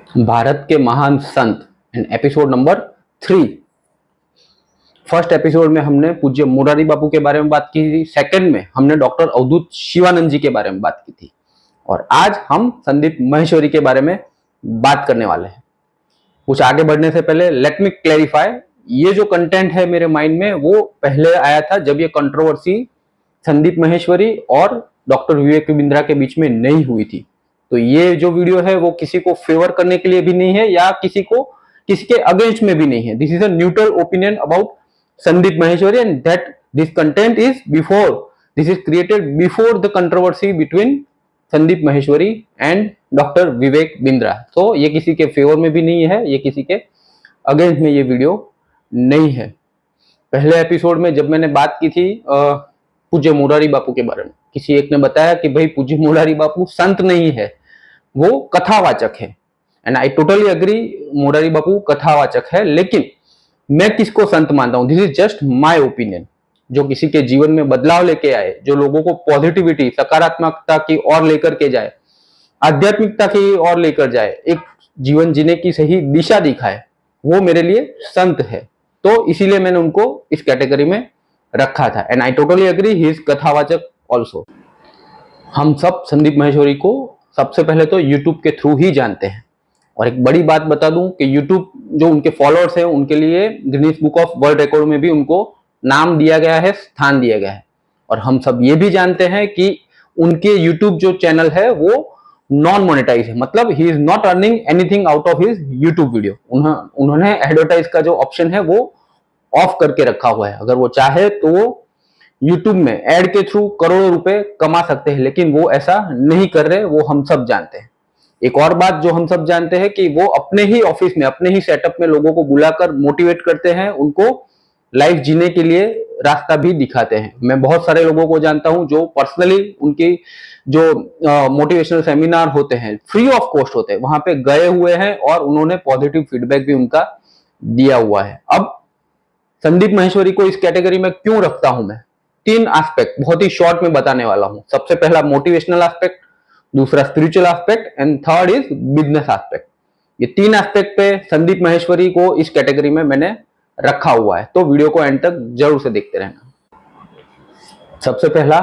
भारत के महान संत and episode number 3। First episode में हमने पूज्य मुरारी बापू के बारे में बात की थी। सेकंड में हमने डॉक्टर अवधूत शिवानंद जी के बारे में बात की थी और आज हम संदीप महेश्वरी के बारे में बात करने वाले हैं। कुछ आगे बढ़ने से पहले लेट मी क्लैरिफाई, ये जो कंटेंट है मेरे माइंड में वो पहले आया था जब ये कंट्रोवर्सी संदीप महेश्वरी और डॉक्टर विवेक बिंद्रा के बीच में नहीं हुई थी। तो ये जो वीडियो है वो किसी को फेवर करने के लिए भी नहीं है या किसी के अगेंस्ट में भी नहीं है। This is a neutral opinion about Sandeep Maheshwari and that this content is this is created before the controversy between Sandeep Maheshwari and doctor Vivek Bindra. तो ये किसी के फेवर में भी नहीं है, ये किसी के अगेंस्ट में ये वीडियो नहीं है। पहले एपिसोड में जब मैंने बात की थी पूज्य मुरारी बापू के बारे में, किसी एक ने बताया कि भाई पूज्य मुरारी बापू संत नहीं है, वो कथावाचक है। And I totally agree, Murari Bapu कथावाचक है, लेकिन मैं किसको संत मानता हूं, this is just my opinion. जो किसी के जीवन में बदलाव लेके आए, जो लोगों को पॉजिटिविटी सकारात्मकता की ओर लेकर के जाए, आध्यात्मिकता की ओर लेकर जाए, एक जीवन जीने की सही दिशा दिखाए, वो मेरे लिए संत है। तो इसीलिए मैंने उनको इस कैटेगरी में रखा था। And I totally agree, he is कथावाचक ऑल्सो। हम सब संदीप महेश्वरी को सबसे पहले तो यूट्यूब के थ्रू ही जानते हैं। और एक बड़ी बात बता दूं कि यूट्यूब जो उनके फॉलोअर्स हैं उनके लिए Guinness book of world record में भी उनको नाम दिया गया है, स्थान दिया गया है। और हम सब ये भी जानते हैं कि उनके यूट्यूब जो चैनल है वो नॉन मोनेटाइज है, मतलब he is not earning anything out of his YouTube video. उन्होंने एडवर्टाइज का जो ऑप्शन है वो ऑफ करके रखा हुआ है। अगर वो चाहे तो वो यूट्यूब में एड के थ्रू करोड़ों रुपए कमा सकते हैं, लेकिन वो ऐसा नहीं कर रहे, वो हम सब जानते हैं। एक और बात जो हम सब जानते हैं कि वो अपने ही ऑफिस में, अपने ही सेटअप में लोगों को बुलाकर मोटिवेट करते हैं, उनको लाइफ जीने के लिए रास्ता भी दिखाते हैं। मैं बहुत सारे लोगों को जानता हूं जो पर्सनली उनकी जो मोटिवेशनल सेमिनार होते हैं, फ्री ऑफ कॉस्ट होते हैं, वहां पे गए हुए हैं और उन्होंने पॉजिटिव फीडबैक भी उनका दिया हुआ है। अब संदीप महेश्वरी को इस कैटेगरी में क्यों रखता हूं मैं, 3 एस्पेक्ट बहुत ही शॉर्ट में बताने वाला हूं। सबसे पहला मोटिवेशनल एस्पेक्ट, दूसरा spiritual aspect and third is business aspect. ये 3 एस्पेक्ट पे संदीप महेश्वरी को इस कैटेगरी में मैंने रखा हुआ है, तो वीडियो को एंड तक जरूर से देखते रहना। सबसे पहला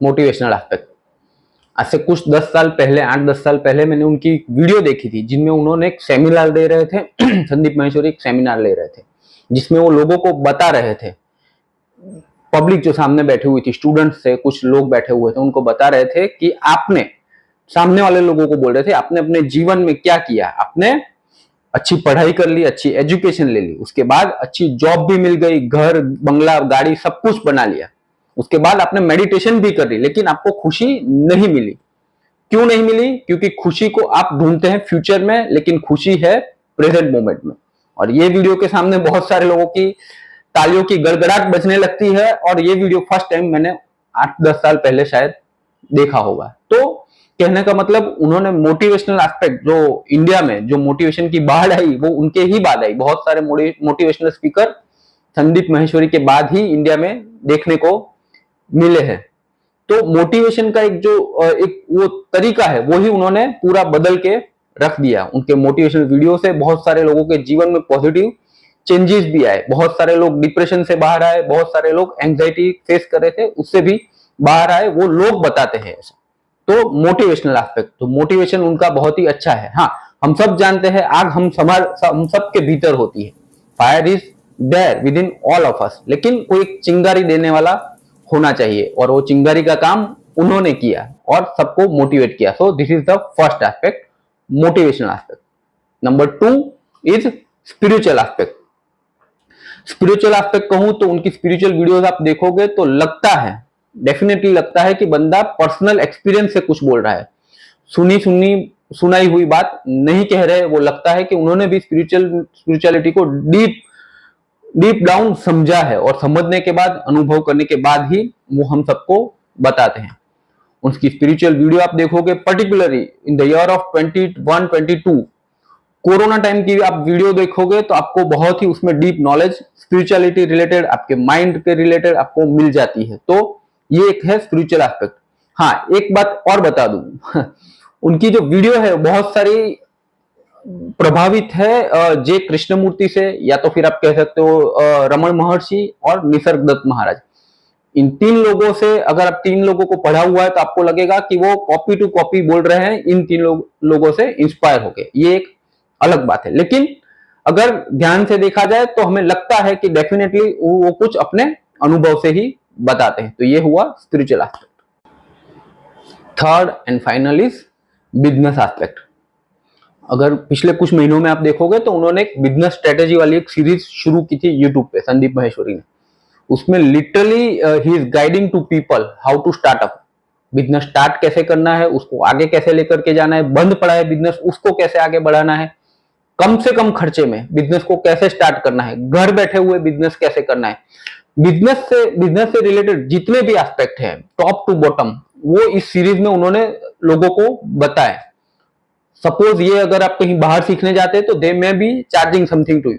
मोटिवेशनल एस्पेक्ट। आज से कुछ 10 साल पहले, 8-10 साल पहले मैंने उनकी वीडियो देखी थी जिनमें उन्होंने एक सेमिनार दे रहे थे संदीप महेश्वरी एक सेमिनार ले रहे थे जिसमें वो लोगों को बता रहे थे, पब्लिक जो सामने बैठी हुई थी, स्टूडेंट्स थे, कुछ लोग बैठे हुए थे, उनको बता रहे थे कि आपने, सामने वाले लोगों को बोल रहे थे, आपने अपने जीवन में क्या किया। आपने अच्छी पढ़ाई कर ली, अच्छी एजुकेशन ले ली, उसके बाद अच्छी जॉब भी मिल गई, घर बंगला गाड़ी सब कुछ बना लिया, उसके बाद आपने मेडिटेशन भी कर ली, लेकिन आपको खुशी नहीं मिली। क्यों नहीं मिली? क्योंकि खुशी को आप ढूंढते हैं फ्यूचर में, लेकिन खुशी है प्रेजेंट मोमेंट में। और ये वीडियो के सामने बहुत सारे लोगों की तालियों की गड़गड़ाहट बजने लगती है और ये वीडियो फर्स्ट टाइम मैंने 8-10 साल पहले शायद देखा होगा। तो कहने का मतलब, उन्होंने मोटिवेशनल एस्पेक्ट, जो इंडिया में जो मोटिवेशन की बाढ़ आई वो उनके ही बाद आई। बहुत सारे मोटिवेशनल स्पीकर संदीप महेश्वरी के बाद ही इंडिया में देखने को मिले हैं। तो मोटिवेशन का एक वो तरीका है, वो ही उन्होंने पूरा बदल के रख दिया। उनके मोटिवेशनल वीडियो से बहुत सारे लोगों के जीवन में पॉजिटिव चेंजेस भी आए, बहुत सारे लोग डिप्रेशन से बाहर आए, बहुत सारे लोग एंजाइटी फेस कर रहे थे उससे भी बाहर आए, वो लोग बताते हैं ऐसा। तो मोटिवेशनल एस्पेक्ट, तो मोटिवेशन उनका बहुत ही अच्छा है। हाँ, हम सब जानते हैं आग हम सब के भीतर होती है, fire is there within all of us, लेकिन कोई चिंगारी देने वाला होना चाहिए और वो चिंगारी का काम उन्होंने किया और सबको मोटिवेट किया। सो this is the first aspect, motivational aspect. Number 2 is spiritual aspect. Spiritual aspect कहूं तो उनकी स्पिरिचुअल वीडियोस आप देखोगे तो लगता है, डेफिनेटली लगता है कि बंदा पर्सनल एक्सपीरियंस से कुछ बोल रहा है, सुनाई हुई बात नहीं कह रहे। वो लगता है कि उन्होंने भी स्पिरिचुअलिटी को डीप डाउन समझा है और समझने के बाद, अनुभव करने के बाद ही वो हम सबको बताते हैं। उनकी स्पिरिचुअल वीडियो आप देखोगे, particularly in the year of 21-22 corona time की आप वीडियो देखोगे तो आपको बहुत ही उसमें डीप नॉलेज स्पिरिचुअलिटी रिलेटेड, आपके माइंड के रिलेटेड आपको मिल जाती है। तो ये एक है स्पिरिचुअल एस्पेक्ट। हाँ, एक बात और बता दूं उनकी जो वीडियो है बहुत सारी प्रभावित है जे कृष्णमूर्ति से, या तो फिर आप कह सकते हो रमन महर्षि और निसर्गदत्त महाराज। इन 3 लोगों से अगर आप 3 लोगों को पढ़ा हुआ है तो आपको लगेगा कि वो कॉपी टू कॉपी बोल रहे हैं इन 3 लोगों से इंस्पायर होके। ये एक अलग बात है, लेकिन अगर ध्यान से देखा जाए तो हमें लगता है कि डेफिनेटली वो कुछ अपने अनुभव से ही बताते हैं। तो ये हुआ spiritual aspect. Third and final is business aspect. अगर पिछले कुछ महीनों में आप देखोगे तो उन्होंने एक बिजनेस स्ट्रेटेजी वाली एक सीरीज शुरू की थी यूट्यूब पे, संदीप महेश्वरी ने। उसमें लिटरली ही is guiding to people how to start up. Business start कैसे करना है, उसको आगे कैसे लेकर के जाना है, बंद पड़ा है बिजनेस उसको कैसे आगे बढ़ाना है, कम से कम खर्चे में बिजनेस को कैसे स्टार्ट करना है, घर बैठे हुए बिजनेस कैसे करना है। बिजनेस से रिलेटेड जितने भी एस्पेक्ट हैं टॉप टू बॉटम, वो इस सीरीज में उन्होंने लोगों को बताया। सपोज ये अगर आप कहीं बाहर सीखने जाते हैं तो they may be charging something to you.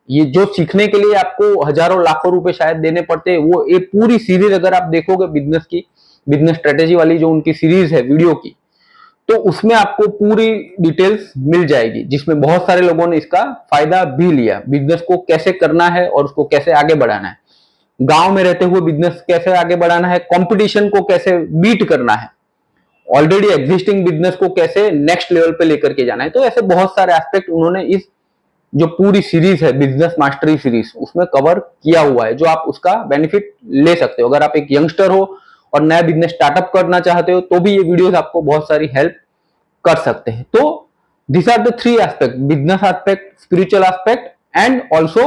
ये जो सीखने के लिए आपको हजारों लाखों रुपए शायद देने पड़ते हैं, वो एक पूरी सीरीज अगर आप देखोगे बिजनेस की, बिजनेस स्ट्रेटेजी वाली जो उनकी सीरीज है वीडियो की, तो उसमें आपको पूरी डिटेल्स मिल जाएगी, जिसमें बहुत सारे लोगों ने इसका फायदा भी लिया। बिजनेस को कैसे करना है और उसको कैसे आगे बढ़ाना है, गांव में रहते हुए बिजनेस कैसे आगे बढ़ाना है, कंपटीशन को कैसे बीट करना है, ऑलरेडी एग्जिस्टिंग बिजनेस को कैसे नेक्स्ट लेवल पे लेकर के जाना है। तो ऐसे बहुत सारे एस्पेक्ट उन्होंने इस जो पूरी सीरीज है बिजनेस मास्टरी सीरीज उसमें कवर किया हुआ है, जो आप उसका बेनिफिट ले सकते हो। अगर आप एक यंगस्टर हो और नया बिजनेस स्टार्टअप करना चाहते हो तो भी ये वीडियोस आपको बहुत सारी हेल्प कर सकते हैं। तो this are the 3 aspect, business aspect, spiritual aspect and also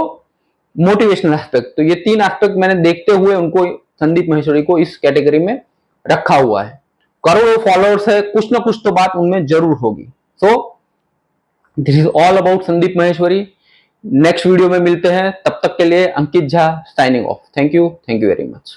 motivational aspect. तो ये 3 एस्पेक्ट मैंने देखते हुए उनको, संदीप महेश्वरी को, इस कैटेगरी में रखा हुआ है। करोड़ों फॉलोअर्स है, कुछ ना कुछ तो बात उनमें जरूर होगी। So this is all about Sandeep Maheshwari. Next video में मिलते हैं, तब तक के लिए Ankit Jha signing off. Thank you very much.